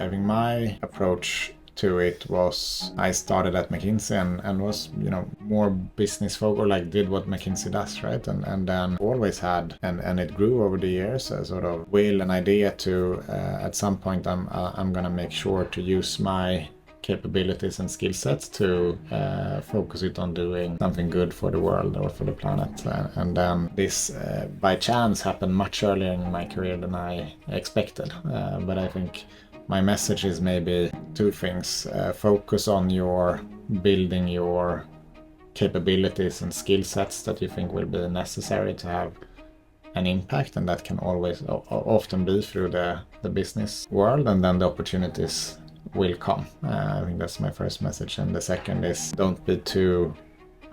I think my approach to it was I started at McKinsey and was, more business focused, or like did what McKinsey does, right? And then always had, and it grew over the years, a sort of will and idea to, at some point I'm gonna make sure to use my capabilities and skill sets to focus it on doing something good for the world or for the planet. And then this, by chance, happened much earlier in my career than I expected. But I think my message is maybe two things. Focus on building your capabilities and skill sets that you think will be necessary to have an impact, and that can always often be through the business world, and then the opportunities will come. I think that's my first message. And the second is don't be too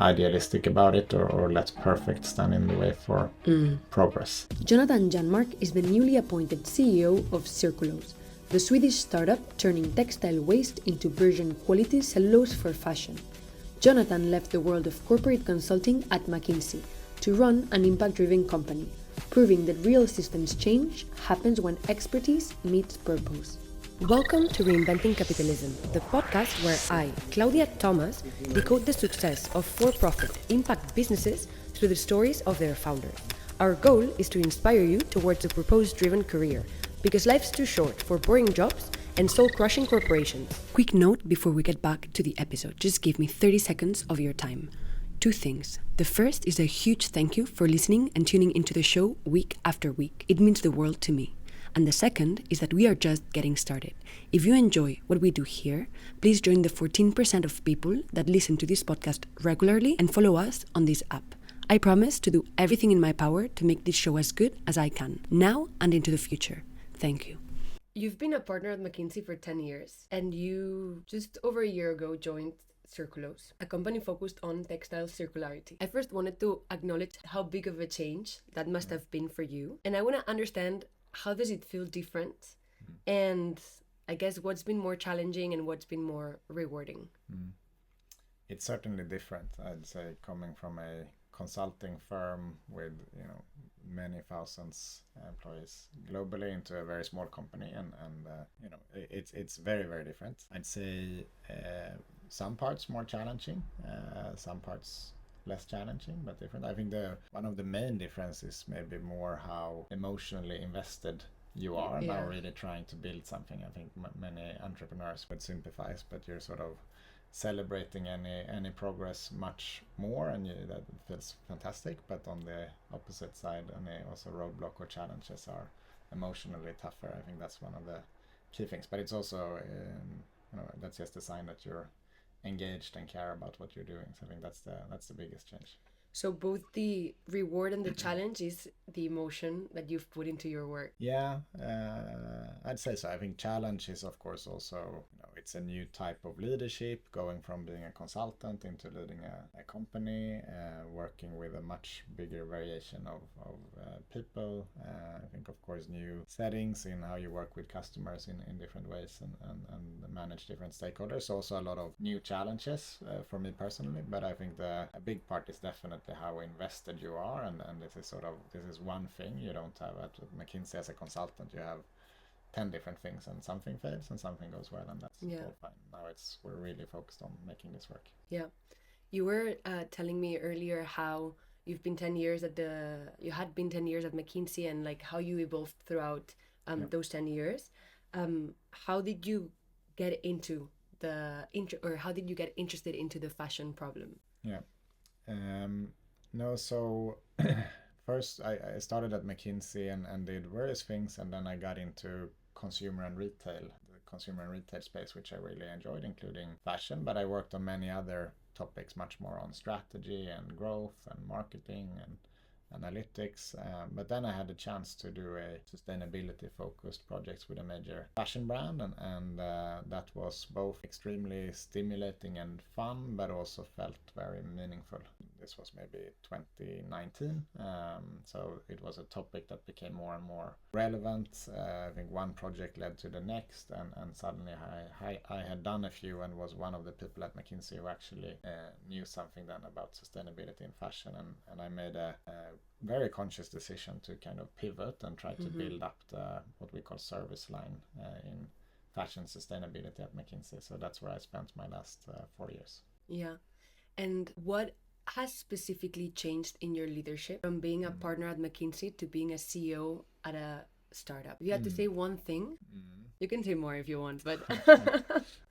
idealistic about it or let perfect stand in the way for progress. Jonatan Janmark is the newly appointed CEO of Circulose, the Swedish startup turning textile waste into virgin quality cellulose for fashion. Jonatan left the world of corporate consulting at McKinsey to run an impact-driven company, proving that real systems change happens when expertise meets purpose. Welcome to Reinventing Capitalism, the podcast where I, Claudia Thomas, decode the success of for-profit impact businesses through the stories of their founders. Our goal is to inspire you towards a purpose-driven career, because life's too short for boring jobs and soul-crushing corporations. Quick note before we get back to the episode. Just give me 30 seconds of your time. Two things. The first is a huge thank you for listening and tuning into the show week after week. It means the world to me. And the second is that we are just getting started. If you enjoy what we do here, please join the 14% of people that listen to this podcast regularly and follow us on this app. I promise to do everything in my power to make this show as good as I can, now and into the future. Thank you. You've been a partner at McKinsey for 10 years, and you just over a year ago joined Circulos, a company focused on textile circularity. I first wanted to acknowledge how big of a change that must have been for you, and I want to understand, how does it feel different? And I guess what's been more challenging and what's been more rewarding? It's certainly different, I'd say, coming from a consulting firm with many thousands employees globally into a very small company, and it's very, very different. I'd say some parts more challenging, some parts less challenging, but different. I think one of the main differences maybe more how emotionally invested you are now, really trying to build something. I think many entrepreneurs would sympathize, but you're sort of celebrating any progress much more, and that feels fantastic. But on the opposite side, any also roadblock or challenges are emotionally tougher. I think that's one of the key things. But it's also that's just a sign that you're engaged and care about what you're doing. So I think that's the biggest change. So both the reward and the challenge is the emotion that you've put into your work. Yeah, I'd say so. I think challenge is, of course, also, it's a new type of leadership, going from being a consultant into leading a company, working with a much bigger variation of people. I think, of course, new settings in how you work with customers in different ways and manage different stakeholders. Also a lot of new challenges for me personally, but I think a big part is definitely how invested you are, and this is one thing you don't have at McKinsey. As a consultant, you have 10 different things, and something fails and something goes well, and that's all fine. Now we're really focused on making this work. Yeah, you were telling me earlier how you've been 10 years you had been 10 years at McKinsey, and like how you evolved throughout those 10 years. How did you get into how did you get interested into the fashion problem? So first I started at McKinsey and did various things, and then I got into consumer and retail space, which I really enjoyed, including fashion, but I worked on many other topics, much more on strategy and growth and marketing and analytics, but then I had a chance to do a sustainability focused projects with a major fashion brand, and that was both extremely stimulating and fun, but also felt very meaningful. This was maybe 2019, so it was a topic that became more and more relevant. I think one project led to the next, and suddenly I had done a few and was one of the people at McKinsey who actually knew something then about sustainability in fashion, and I made a very conscious decision to kind of pivot and try to build up what we call service line in fashion sustainability at McKinsey. So that's where I spent my last 4 years. Yeah. And what has specifically changed in your leadership from being a partner at McKinsey to being a CEO at a startup? If you had to say one thing, you can say more if you want, but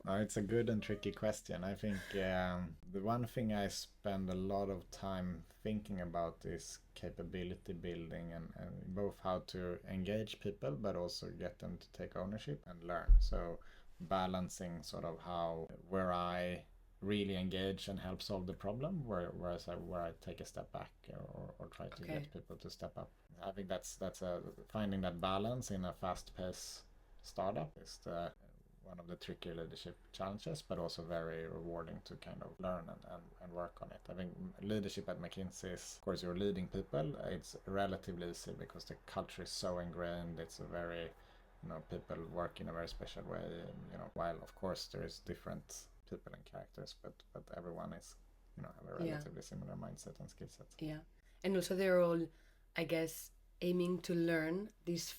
It's a good and tricky question. I think the one thing I spend a lot of time thinking about is capability building and both how to engage people but also get them to take ownership and learn. So balancing sort of where I really engage and help solve the problem, where I take a step back or try to get people to step up. I think that's finding that balance in a fast-paced startup is one of the tricky leadership challenges, but also very rewarding to kind of learn and work on it. I think leadership at McKinsey is, of course, you're leading people. It's relatively easy because the culture is so ingrained. It's a very, people work in a very special way. While of course there is different people and characters, but everyone is, have a relatively similar mindset and skill set. Yeah, and also they're all, I guess, aiming to learn this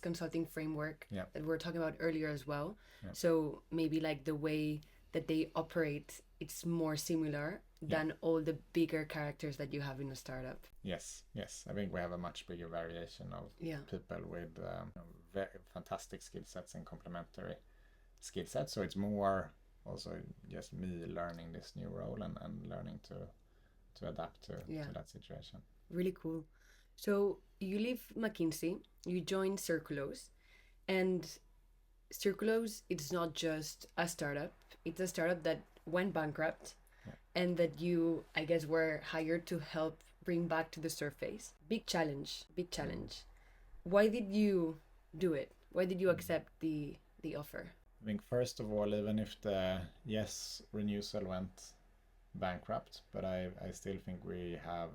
consulting framework that we were talking about earlier as well. Yeah. So maybe like the way that they operate, it's more similar than all the bigger characters that you have in a startup. Yes. I think we have a much bigger variation of people with very fantastic skill sets and complementary skill sets. So it's more also just me learning this new role and learning to adapt to that situation. Really cool. So you leave McKinsey, you join Circulos, and Circulose, it's not just a startup, it's a startup that went bankrupt and that you, I guess, were hired to help bring back to the surface. Big challenge. Why did you do it? Why did you accept the offer? I think first of all, even if Renewcell went bankrupt, but I still think we have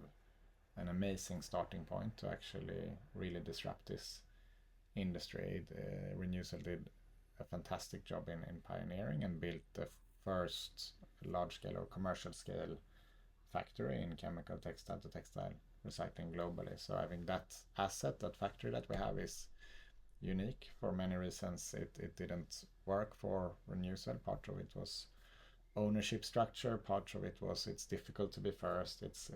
an amazing starting point to actually really disrupt this industry. Renewcell did a fantastic job in pioneering and built the first large-scale or commercial-scale factory in chemical textile to textile recycling globally. So I think that factory that we have is unique for many reasons. It didn't work for Renewcell. Part of it was ownership structure, part of it was it's difficult to be first. It's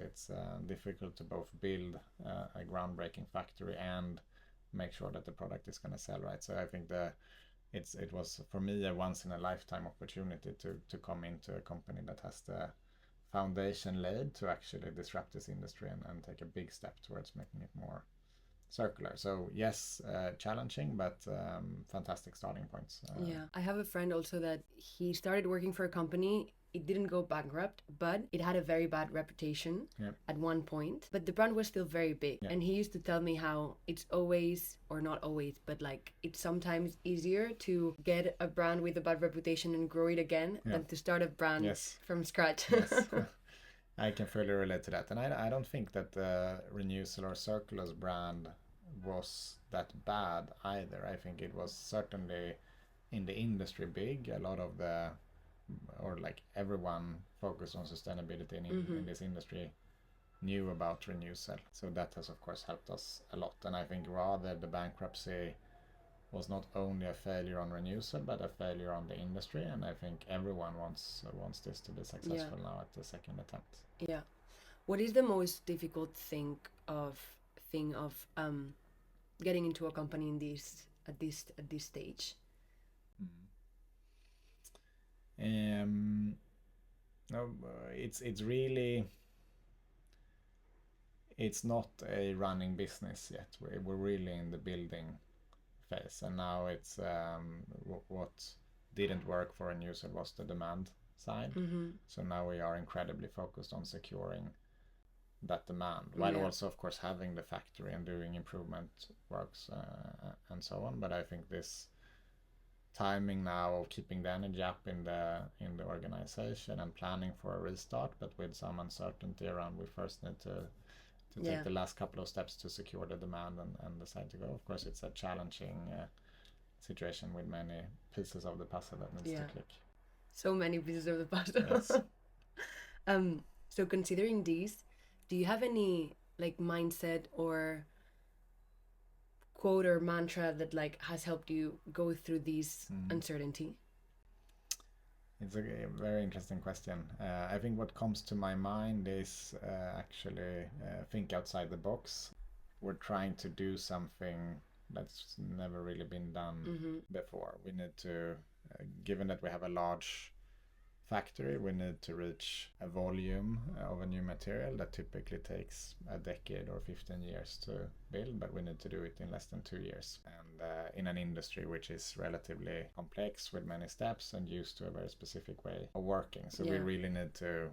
difficult to both build a groundbreaking factory and make sure that the product is going to sell right. So I think it was for me a once in a lifetime opportunity to come into a company that has the foundation laid to actually disrupt this industry and take a big step towards making it more circular. So yes, challenging, but fantastic starting points. I have a friend also that he started working for a company. It didn't go bankrupt, but it had a very bad reputation at one point. But the brand was still very big. And he used to tell me how it's always, or not always, but like it's sometimes easier to get a brand with a bad reputation and grow it again than to start a brand from scratch. Yes. I can fully relate to that. And I don't think that the Renewcell or Circulose brand was that bad either. I think it was certainly in the industry big. A lot of everyone focused on sustainability in this industry knew about Renewcell. So that has of course helped us a lot. And I think rather the bankruptcy was not only a failure on Renewcell, but a failure on the industry. And I think everyone wants this to be successful now at the second attempt. Yeah. What is the most difficult thing of getting into a company at this stage? No, it's really, it's not a running business yet. We're really in the building phase, and now it's what didn't work for Renewcell was the demand side. So now we are incredibly focused on securing that demand, while also of course having the factory and doing improvement works and so on. But I think this timing now of keeping the energy up in the organization and planning for a restart, but with some uncertainty around, we first need to take the last couple of steps to secure the demand and decide to go. Of course, it's a challenging situation with many pieces of the puzzle that needs to click. So many pieces of the puzzle. Yes. So considering these, do you have any like mindset or quote or mantra that like has helped you go through this uncertainty? It's a very interesting question. I think what comes to my mind is actually think outside the box. We're trying to do something that's never really been done before. We need to, given that we have a large factory, we need to reach a volume of a new material that typically takes a decade or 15 years to build, but we need to do it in less than 2 years. And in an industry which is relatively complex with many steps and used to a very specific way of working. So we really need to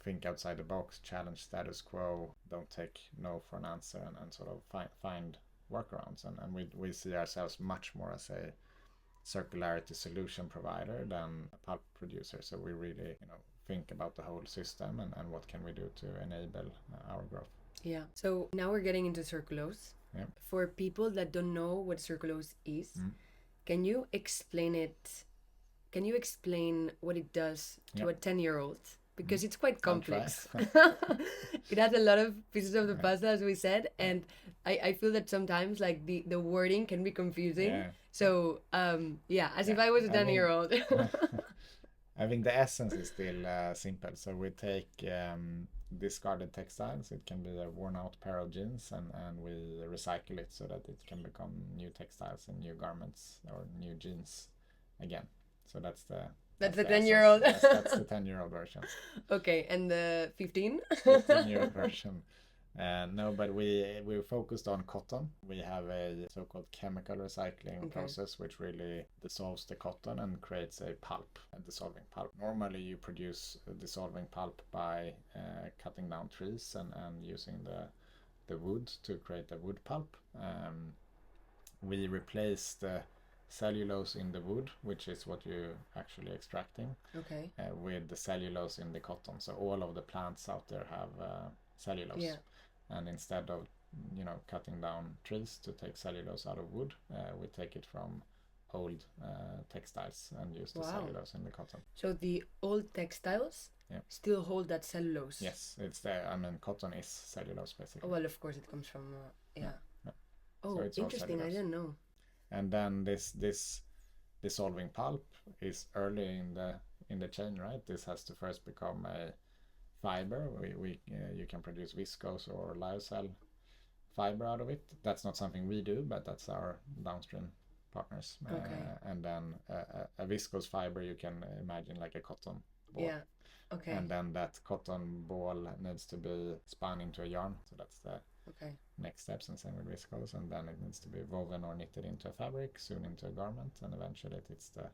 think outside the box, challenge status quo, don't take no for an answer, and sort of find workarounds. And we see ourselves much more as a circularity solution provider than a pulp producer. So we really think about the whole system and what can we do to enable our growth. Yeah. So now we're getting into Circulose. Yeah. For people that don't know what Circulose is, can you explain it? Can you explain what it does to a 10-year-old? Because it's quite complex. It has a lot of pieces of the puzzle, as we said, and I feel that sometimes like the wording can be confusing. Yeah. So if I was a 10-year-old. I think the essence is still simple. So we take discarded textiles. It can be a worn-out pair of jeans, and we recycle it so that it can become new textiles and new garments or new jeans again. So that's the 10-year-old. Yes, that's the 10-year-old version. Okay, and the 15-year-old version. No, but we focused on cotton. We have a so-called chemical recycling process which really dissolves the cotton and creates a pulp, a dissolving pulp. Normally you produce a dissolving pulp by cutting down trees and using the wood to create a wood pulp. We replace the cellulose in the wood, which is what you're actually extracting, with the cellulose in the cotton. So all of the plants out there have cellulose. Yeah. And instead of cutting down trees to take cellulose out of wood, we take it from old textiles and use the cellulose in the cotton. So the old textiles still hold that cellulose? Yes, it's there. I mean, cotton is cellulose basically. Oh, well, of course it comes from Oh, so interesting. I didn't know. And then this dissolving pulp is early in the chain, right? This has to first become a fiber. You can produce viscose or lyocell fiber out of it. That's not something we do, but that's our downstream partners. And then a viscose fiber, you can imagine like a cotton ball. Yeah. Okay. And then that cotton ball needs to be spun into a yarn. So that's the next steps, and same with viscose. And then it needs to be woven or knitted into a fabric, soon into a garment, and eventually it's the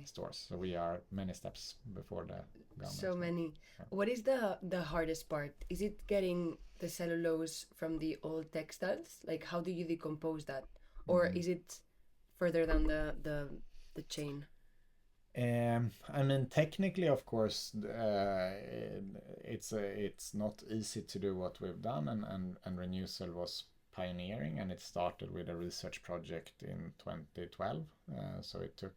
stores. So we are many steps before the garment. So many. Yeah. What is the hardest part? Is it getting the cellulose from the old textiles? Like, how do you decompose that? Or is it further down the chain? I mean, technically, of course, it's not easy to do what we've done, and Renewcell was pioneering, and it started with a research project in 2012. So it took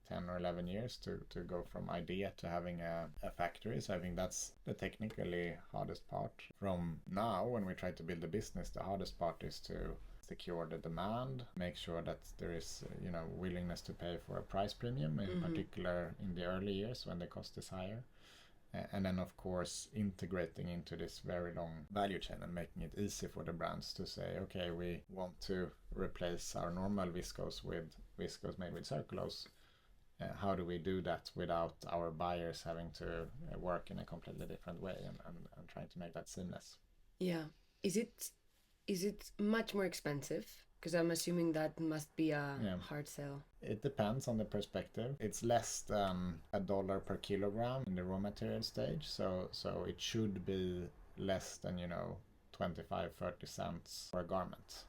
10 or 11 years to go from idea to having a factory. So I think that's the technically hardest part. From now, when we try to build a business, the hardest part is to secure the demand, make sure that there is willingness to pay for a price premium, in particular in the early years when the cost is higher, and then of course integrating into this very long value chain and making it easy for the brands to say, okay, we want to replace our normal viscose with viscose made with Circulose. How do we do that without our buyers having to work in a completely different way, and trying to make that seamless? Yeah. Is it much more expensive? Because I'm assuming that must be a hard sell. It depends on the perspective. It's less than $1 per kilogram in the raw material stage. So it should be less than 25-30 cents per garment.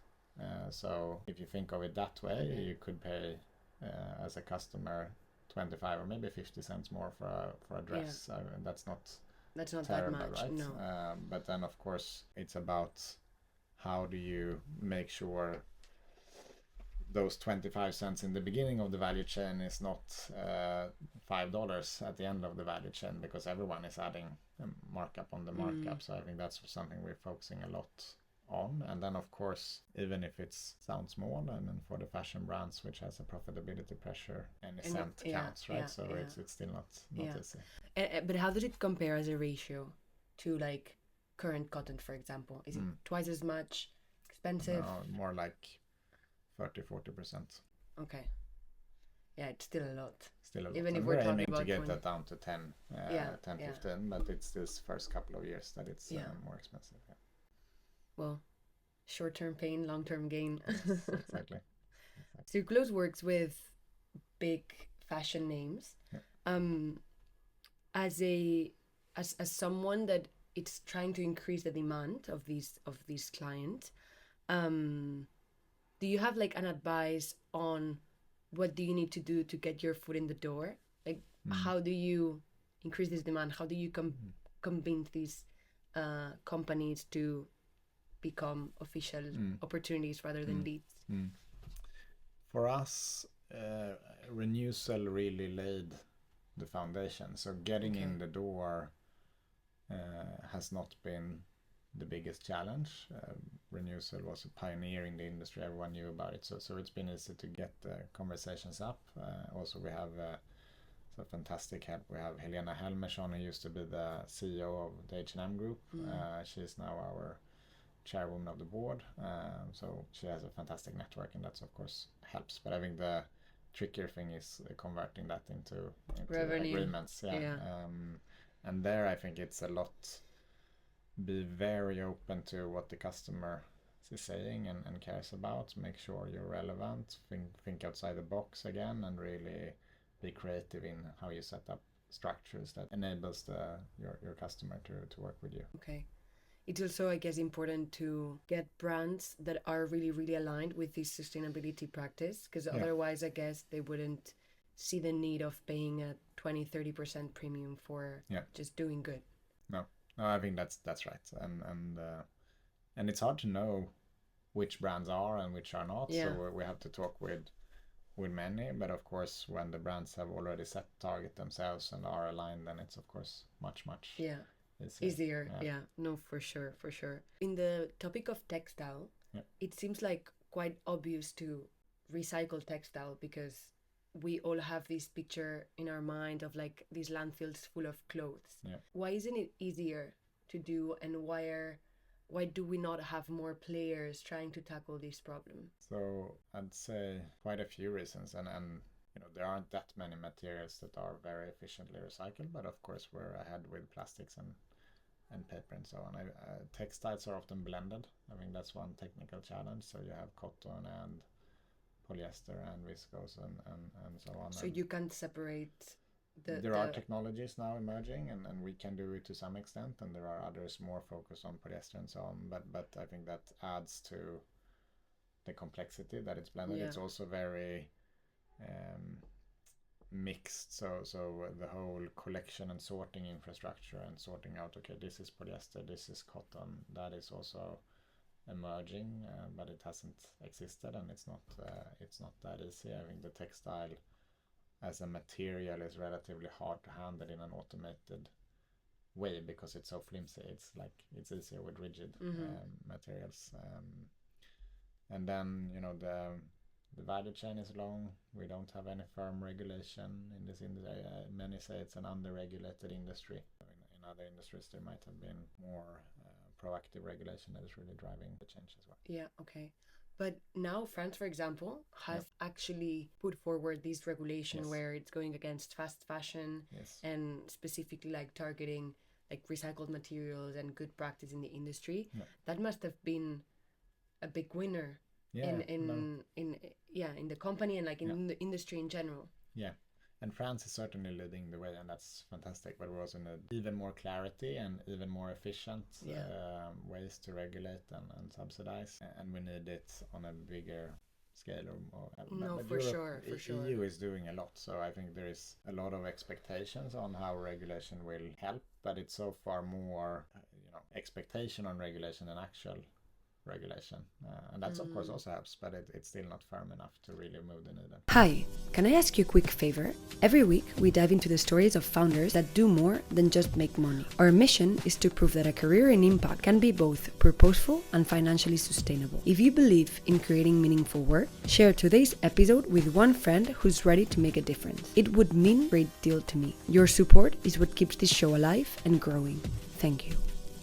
So if you think of it that way, you could pay as a customer 25 or maybe 50 cents more for a dress. Yeah. That's not terrible, that much, right? No. But then of course it's about how do you make sure those 25 cents in the beginning of the value chain is not $5 at the end of the value chain, because everyone is adding a markup on the markup. So I think that's something we're focusing a lot on. And then of course, even if it sounds small, and then for the fashion brands which has a profitability pressure, any cent counts, right? So it's still not easy. But how does it compare as a ratio to like current cotton, for example? Is it twice as much, expensive? No, more like 30-40%. Okay. Yeah, it's still a lot. Still a lot. Even and if we're talking aiming about to get 20. that down to 10, 15, but it's this first couple of years that it's more expensive. Yeah. Well, short-term pain, long-term gain. Yes, exactly. Circulos works with big fashion names. Yeah. As someone that it's trying to increase the demand of these clients, do you have like an advice on what do you need to do to get your foot in the door? Like, how do you increase this demand? How do you convince these companies to become official opportunities rather than leads? For us, Renewcell really laid the foundation. So getting in the door has not been the biggest challenge. Renewcell was a pioneer in the industry. Everyone knew about it. So it's been easy to get the conversations up. Also, we have a fantastic help. We have Helena Helmersson, who used to be the CEO of the H&M Group. She's now our chairwoman of the board. So she has a fantastic network, and that's of course helps. But I think the trickier thing is converting that into agreements. And there I think it's a lot. Be very open to what the customer is saying and cares about. Make sure you're relevant. Think outside the box again, and really be creative in how you set up structures that enables your customer to work with you. Okay. It's also, I guess, important to get brands that are really, really aligned with this sustainability practice, because otherwise, I guess, they wouldn't see the need of paying a 20-30% premium for just doing good. No, I think that's right, and it's hard to know which brands are and which are not. So we have to talk with many, but of course, when the brands have already set target themselves and are aligned, then it's of course much easier. No, for sure. In the topic of textile, it seems like quite obvious to recycle textile, because we all have this picture in our mind of like these landfills full of clothes. Why isn't it easier to do, and why do we not have more players trying to tackle this problem? So I'd say quite a few reasons, and there aren't that many materials that are very efficiently recycled, but of course we're ahead with plastics and paper and so on. Textiles are often blended. I think that's one technical challenge. So you have cotton and polyester and viscose and so on. So you can't separate there are technologies now emerging, and we can do it to some extent, and there are others more focused on polyester and so on, but I think that adds to the complexity that it's blended. It's also very mixed, so the whole collection and sorting infrastructure and sorting out, okay, this is polyester, this is cotton, that is also emerging, but it hasn't existed, and it's not that easy. I think the textile as a material is relatively hard to handle in an automated way because it's so flimsy. It's easier with rigid materials, and then the value chain is long. We don't have any firm regulation in this industry. Many say it's an under-regulated industry. In other industries, there might have been more proactive regulation that is really driving the change as well. Yeah, okay. But now France, for example, has actually put forward this regulation where it's going against fast fashion and specifically like targeting like recycled materials and good practice in the industry. That must have been a big winner in the company and like in the industry in general. Yeah. And France is certainly leading the way, and that's fantastic. But we're also in even more clarity and even more efficient ways to regulate and subsidize. And we need it on a bigger scale. For sure. EU is doing a lot. So I think there is a lot of expectations on how regulation will help. But it's so far more expectation on regulation than actual regulation, and that's of course also helps, but it's still not firm enough to really move the needle. Hi, can I ask you a quick favor? Every week, we dive into the stories of founders that do more than just make money. Our mission is to prove that a career in impact can be both purposeful and financially sustainable. If you believe in creating meaningful work, share today's episode with one friend who's ready to make a difference. It would mean a great deal to me. Your support is what keeps this show alive and growing. Thank you.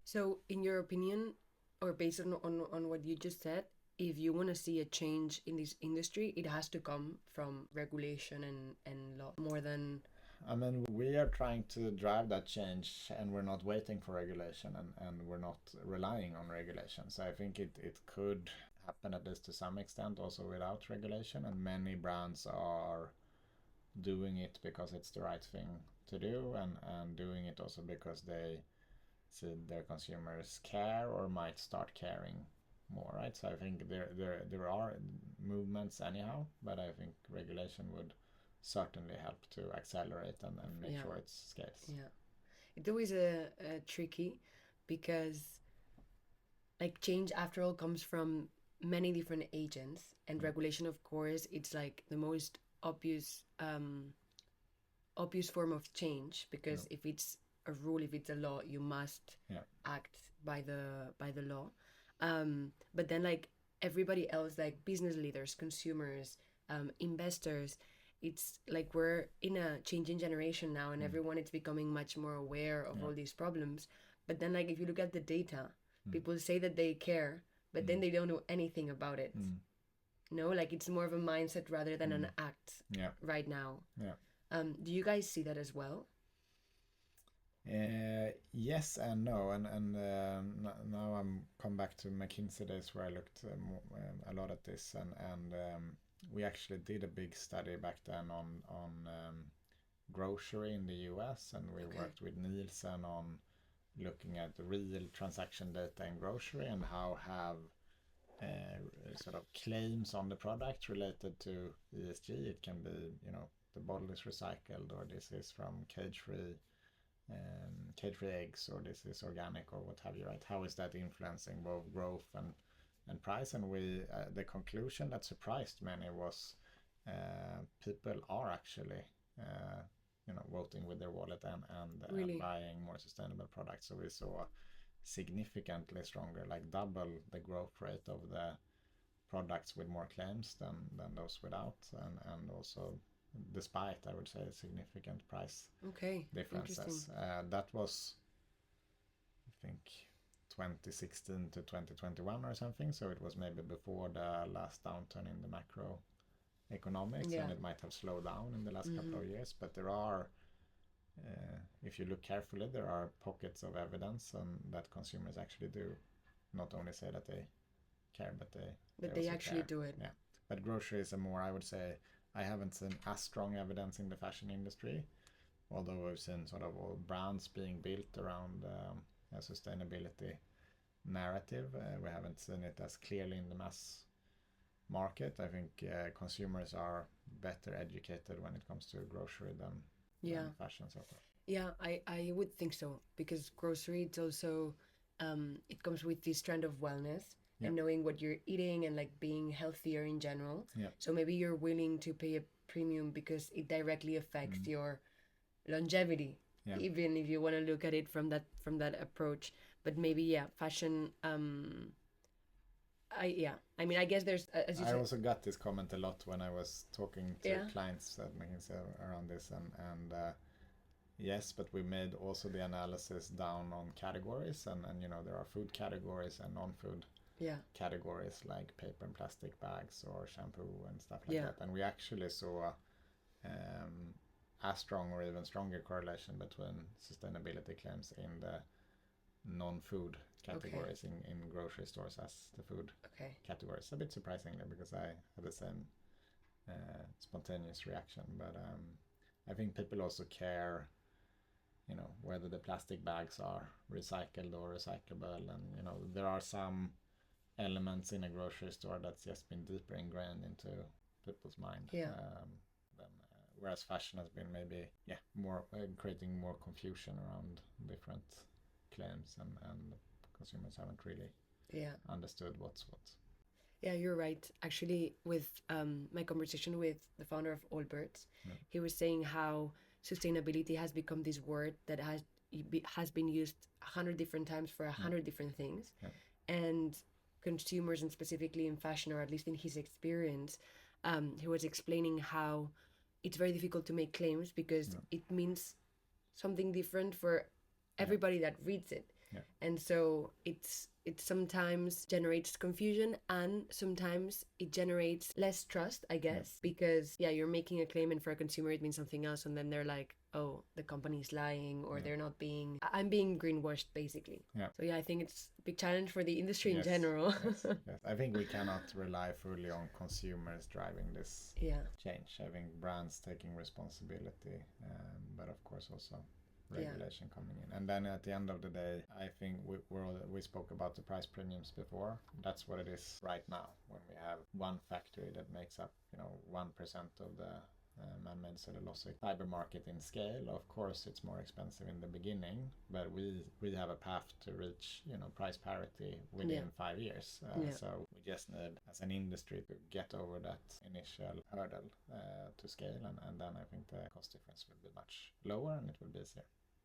So, in your opinion, or based on what you just said, if you want to see a change in this industry, it has to come from regulation and law more than... I mean, we are trying to drive that change, and we're not waiting for regulation, and we're not relying on regulation. So I think it could happen, at least to some extent, also without regulation, and many brands are doing it because it's the right thing to do, and doing it also because they see their consumers care or might start caring more, right? So I think there are movements anyhow, but I think regulation would certainly help to accelerate and make sure it scales. Yeah, it's always a tricky, because like change after all comes from many different agents, and regulation, of course, it's like the most obvious form of change, because if it's a rule, if it's a law, you must act by the law. But then like everybody else, like business leaders, consumers, investors, it's like we're in a changing generation now, and everyone is becoming much more aware of all these problems. But then like if you look at the data, people say that they care, but then they don't do anything about it. No, like it's more of a mindset rather than an act right now. Do you guys see that as well? Yes and no, and now I'm come back to McKinsey days where I looked a lot at this, and we actually did a big study back then on grocery in the US, and we worked with Nielsen on looking at the real transaction data in grocery, and how have sort of claims on the product related to ESG. It can be, the bottle is recycled, or this is from cage-free eggs, or this is organic, or what have you, right? How is that influencing both growth and price? And we the conclusion that surprised many was people are actually voting with their wallet and really? Buying more sustainable products. So we saw significantly stronger, like double the growth rate of the products with more claims than those without, and also despite, I would say, significant price differences. That was, I think, 2016 to 2021 or something, so it was maybe before the last downturn in the macroeconomics, and it might have slowed down in the last couple of years. But there are, if you look carefully, there are pockets of evidence that consumers actually do not only say that they care, but they actually care. Do it. Yeah, but grocery is a more, I would say, I haven't seen as strong evidence in the fashion industry, although we've seen sort of all brands being built around a sustainability narrative. We haven't seen it as clearly in the mass market. I think consumers are better educated when it comes to grocery than fashion so far. Yeah, I would think so, because grocery, it's also, it comes with this trend of wellness. And knowing what you're eating and like being healthier in general. So maybe you're willing to pay a premium because it directly affects your longevity, even if you want to look at it from that approach. But maybe fashion. I mean, I guess there's. As you said, also got this comment a lot when I was talking to clients at McKinsey around this, and yes, but we made also the analysis down on categories, and there are food categories and non-food categories, like paper and plastic bags or shampoo and stuff like that. And we actually saw a strong or even stronger correlation between sustainability claims in the non-food categories in grocery stores as the food categories. A bit surprisingly, because I had the same spontaneous reaction. But I think people also care, whether the plastic bags are recycled or recyclable, and there are some elements in a grocery store that's just been deeper ingrained into people's mind. Whereas fashion has been maybe more creating more confusion around different claims, and consumers haven't really understood what's what. Yeah, you're right. Actually, with my conversation with the founder of Allbirds, he was saying how sustainability has become this word that has been used 100 different times for 100 different things. Yeah. And consumers, and specifically in fashion, or at least in his experience, he was explaining how it's very difficult to make claims because it means something different for everybody that reads it. Yeah. And so it sometimes generates confusion, and sometimes it generates less trust, I guess, because you're making a claim, and for a consumer it means something else, and then they're like, oh, the company's lying, or I'm being greenwashed, basically. Yeah. So I think it's a big challenge for the industry in general. Yes. I think we cannot rely fully on consumers driving this change. I think brands taking responsibility, but of course also regulation coming in. And then at the end of the day, I think we spoke about the price premiums before. That's what it is right now, when we have one factory that makes up 1% of the man-made cellulosic fiber market in scale. Of course it's more expensive in the beginning, but we have a path to reach price parity within 5 years. So we just need, as an industry, to get over that initial hurdle to scale, and then I think the cost difference will be much lower and it will be easier.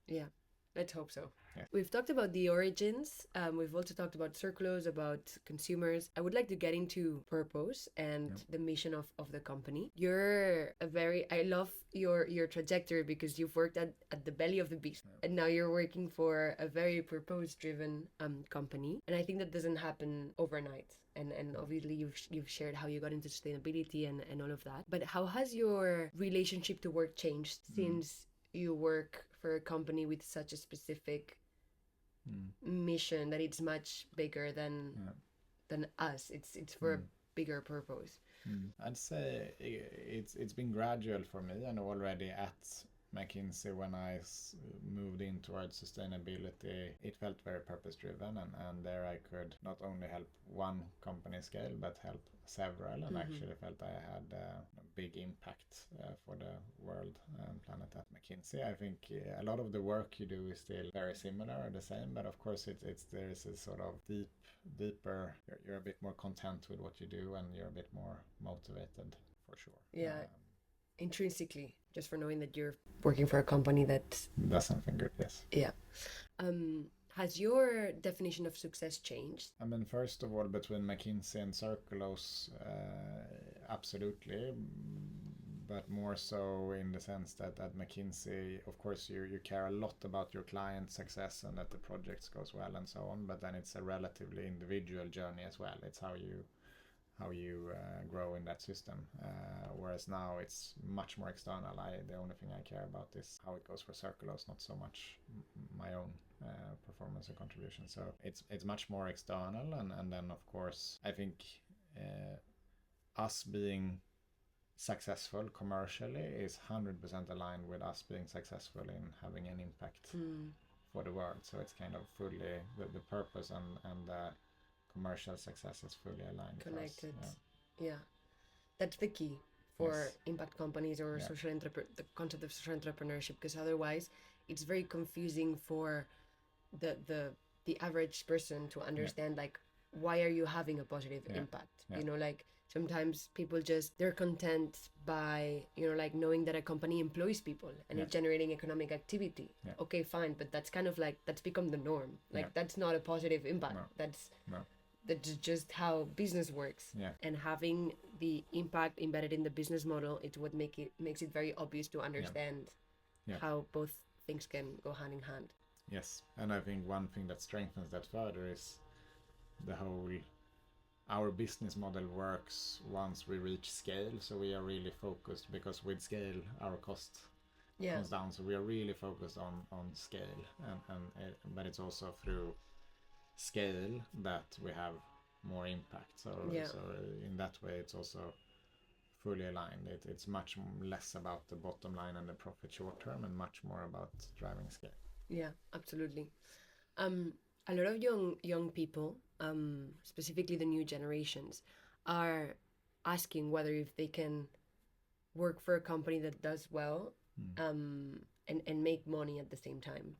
Yeah, let's hope so. Yeah. We've talked about the origins. We've also talked about Circulos, about consumers. I would like to get into purpose and the mission of the company. I love your trajectory, because you've worked at the belly of the beast, and now you're working for a very purpose-driven company. And I think that doesn't happen overnight. And obviously you've shared how you got into sustainability and all of that. But how has your relationship to work changed since you work for a company with such a specific mission that it's much bigger than us? It's for a bigger purpose. I'd say it's been gradual for me, and already at McKinsey, when I moved in towards sustainability, it felt very purpose-driven, and there I could not only help one company scale, but help several, and actually felt I had a big impact for the world and planet at McKinsey. I think a lot of the work you do is still very similar or the same, but of course there is a sort of deeper, you're a bit more content with what you do, and you're a bit more motivated, for sure. Intrinsically, just for knowing that you're working for a company that does something good. Yes. Has your definition of success changed? I mean, first of all, between McKinsey and Circulos, absolutely, but more so in the sense that at McKinsey, of course, you care a lot about your client's success and that the projects goes well and so on, but then it's a relatively individual journey as well. It's how you grow in that system, whereas now it's much more external. The only thing I care about is how it goes for Circulos, not so much my own performance and contribution. So it's much more external, and then of course I think us being successful commercially is 100% aligned with us being successful in having an impact for the world. So it's kind of fully the purpose and the commercial success is fully aligned, connected. For us. Yeah, that's the key for impact companies or the concept of social entrepreneurship, because otherwise it's very confusing for the average person to understand like, why are you having a positive impact? Like sometimes people they're content by like knowing that a company employs people and it's generating economic activity. Okay, fine, but that's kind of like, that's become the norm. Like that's not a positive impact. That's just how business works. And having the impact embedded in the business model, it's what makes it very obvious to understand how both things can go hand in hand. Yes, and I think one thing that strengthens that further is our business model works once we reach scale. So we are really focused, because with scale our cost comes down. So we are really focused on scale, but it's also through scale that we have more impact. So in that way it's also fully aligned. It's much less about the bottom line and the profit short term, and much more about driving scale. Yeah, absolutely. A lot of young people, specifically the new generations, are asking whether if they can work for a company that does well and make money at the same time.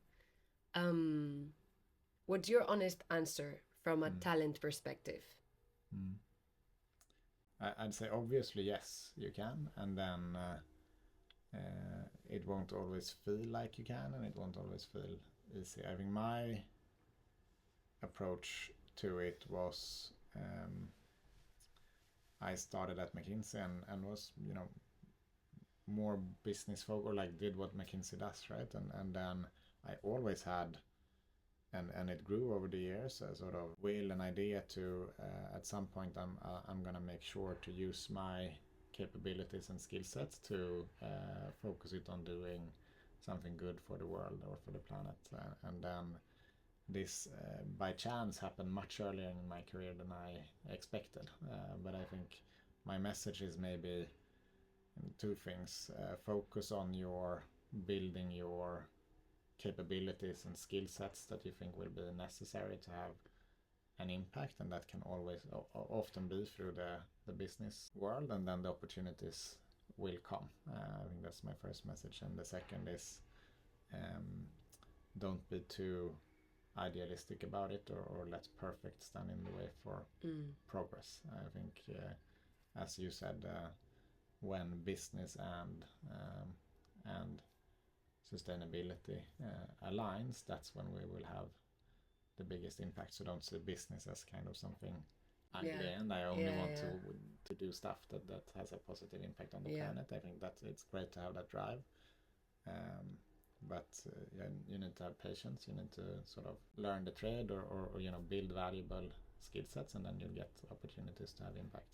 What's your honest answer from a talent perspective? I'd say obviously yes, you can, and then it won't always feel like you can, and it won't always feel easy. I think my approach to it was I started at McKinsey and was more business focused, or like did what McKinsey does, right? And then I always had, and it grew over the years, a sort of will and idea to at some point I'm gonna make sure to use my capabilities and skill sets to focus it on doing something good for the world or for the planet. And then this by chance happened much earlier in my career than I expected. But I think my message is maybe two things. Focus on your building your capabilities and skill sets that you think will be necessary to have an impact, and that can always often be through the business world, and then the opportunities will come. I think that's my first message. And the second is don't be too idealistic about it, or let perfect stand in the way for progress. I think as you said, when business and sustainability aligns, that's when we will have the biggest impact. So don't see business as kind of something ugly, and I only want to do stuff that has a positive impact on the planet. I think that it's great to have that drive, but you need to have patience. You need to sort of learn the trade, or build valuable skill sets, and then you'll get opportunities to have impact.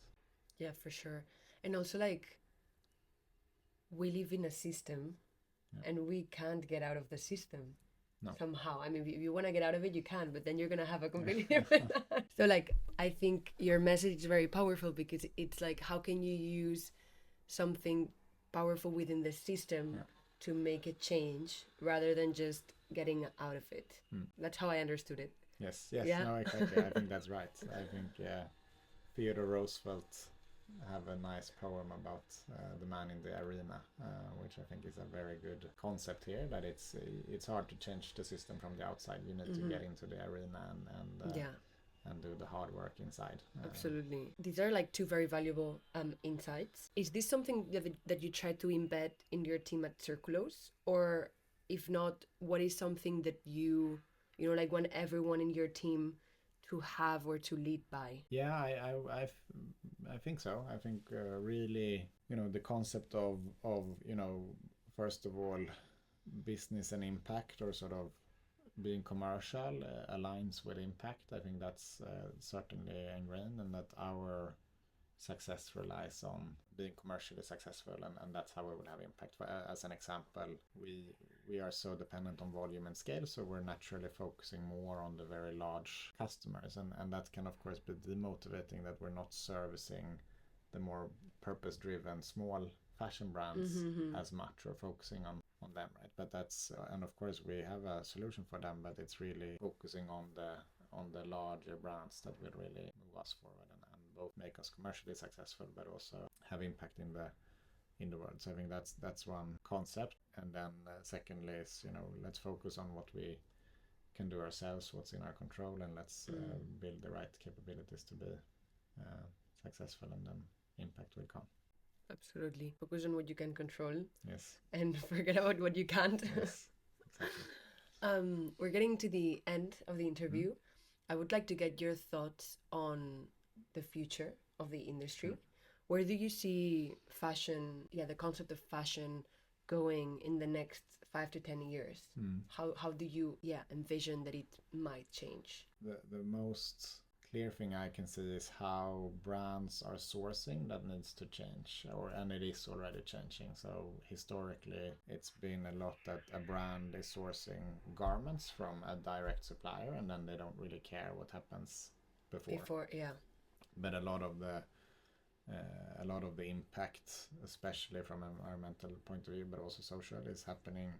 Yeah, for sure. And also, like, we live in a system, and we can't get out of the system. No. Somehow. I mean, if you want to get out of it, you can, but then you're going to have a completely different So, like, I think your message is very powerful, because it's like, how can you use something powerful within the system to make a change rather than just getting out of it? That's how I understood it. Yes, no, exactly. I think that's right. I think Theodore Roosevelt have a nice poem about the man in the arena, which I think is a very good concept here, that it's hard to change the system from the outside. You need to get into the arena and do the hard work inside. Absolutely. These are like two very valuable insights. Is this something that you try to embed in your team at Circulos? Or if not, what is something that you like want everyone in your team to have or to lead by? Yeah, I think so. I think really, the concept of first of all, business and impact, or sort of being commercial aligns with impact. I think that's certainly ingrained, and that our success relies on being commercially successful, and that's how we will have impact. As an example, we are so dependent on volume and scale, so we're naturally focusing more on the very large customers, and that can of course be demotivating, that we're not servicing the more purpose-driven small fashion brands as much, or focusing on them, right? But that's and of course we have a solution for them, but it's really focusing on the larger brands that will really move us forward, and both make us commercially successful, but also have impact in the world. So I think that's one concept. And then secondly is, let's focus on what we can do ourselves, what's in our control, and let's build the right capabilities to be successful, and then impact will come. Absolutely. Focus on what you can control. Yes. And forget about what you can't. Yes, exactly. We're getting to the end of the interview. I would like to get your thoughts on the future of the industry. Where do you see fashion, the concept of fashion going in the next 5 to 10 years? How do you envision that it might change? The most clear thing I can see is how brands are sourcing that needs to change, and it is already changing. So historically, it's been a lot that a brand is sourcing garments from a direct supplier, and then they don't really care what happens before. But a lot of the impact, especially from an environmental point of view, but also social, is happening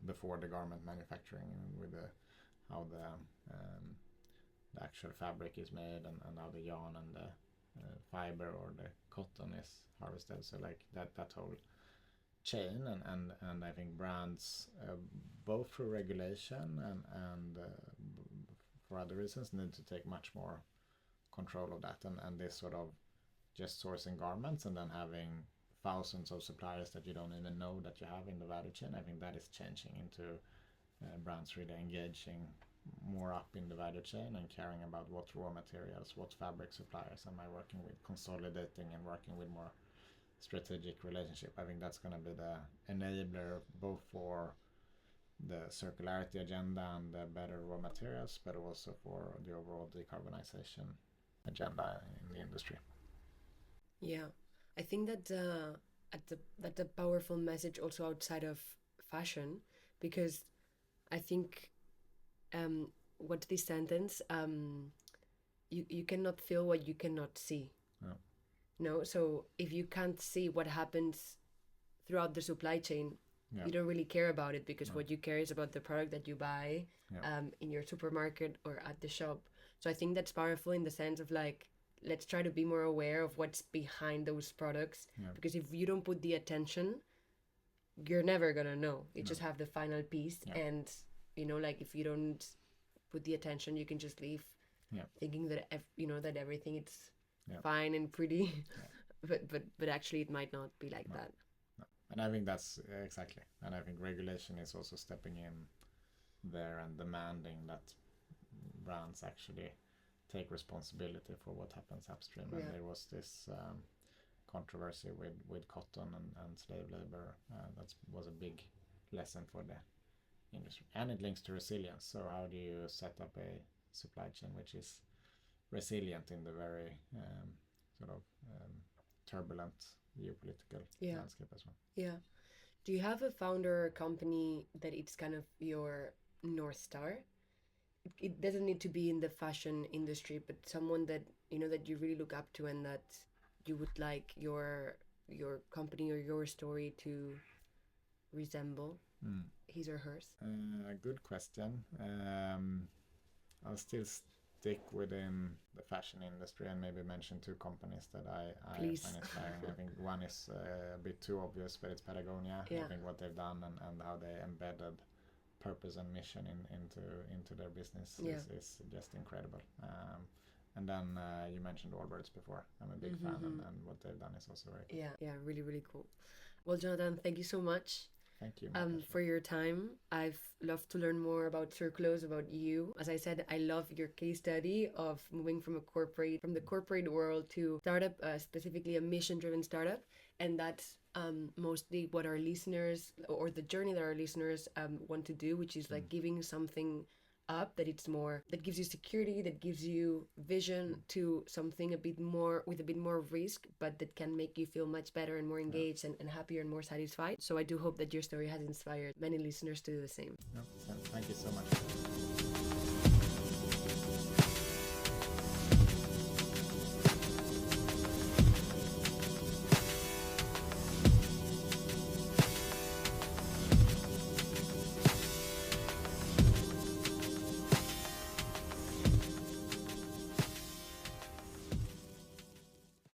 before the garment manufacturing, with how the actual fabric is made, and how the yarn and the fiber or the cotton is harvested. So like that whole chain, and I think brands both through regulation and for other reasons need to take much more control of that, and this sort of just sourcing garments and then having thousands of suppliers that you don't even know that you have in the value chain. I think that is changing into brands really engaging more up in the value chain and caring about what raw materials, what fabric suppliers am I working with, consolidating and working with more strategic relationship. I think that's going to be the enabler both for the circularity agenda and the better raw materials, but also for the overall decarbonization agenda in the industry. Yeah, I think that that's a powerful message also outside of fashion, because I think what's this sentence? You cannot feel what you cannot see. Yeah. No, so if you can't see what happens throughout the supply chain, Yeah. you don't really care about it, because what you care is about the product that you buy in your supermarket or at the shop. So I think that's powerful in the sense of like, let's try to be more aware of what's behind those products, because if you don't put the attention, you're never gonna know. You just have the final piece, and like if you don't put the attention, you can just leave thinking that that everything is fine and pretty, but actually it might not be like that. And I think that's exactly. And I think regulation is also stepping in there and demanding that brands actually take responsibility for what happens upstream. And there was this controversy with cotton and slave labor. That was a big lesson for the industry. And it links to resilience. So how do you set up a supply chain which is resilient in the very turbulent geopolitical landscape as well? Yeah. Do you have a founder company that it's kind of your North Star? It doesn't need to be in the fashion industry, but someone that that you really look up to and that you would like your company or your story to resemble, his or hers? Good question. I'll still stick within the fashion industry and maybe mention two companies that I find inspiring. I think one is a bit too obvious, but it's Patagonia. I think what they've done and how they embedded purpose and mission into their business is just incredible. And then you mentioned Allbirds before. I'm a big fan, and what they've done is also very cool. Yeah, really, really cool. Well, Jonatan, thank you so much. Thank you. For your time. I've loved to learn more about Circulos, about you. As I said, I love your case study of moving from the corporate world to startup, specifically a mission-driven startup, and that's mostly what our listeners, or the journey that our listeners want to do, which is like giving something up that gives you security, that gives you vision to something with a bit more risk, but that can make you feel much better and more engaged and happier and more satisfied. So I do hope that your story has inspired many listeners to do the same. Thank you so much.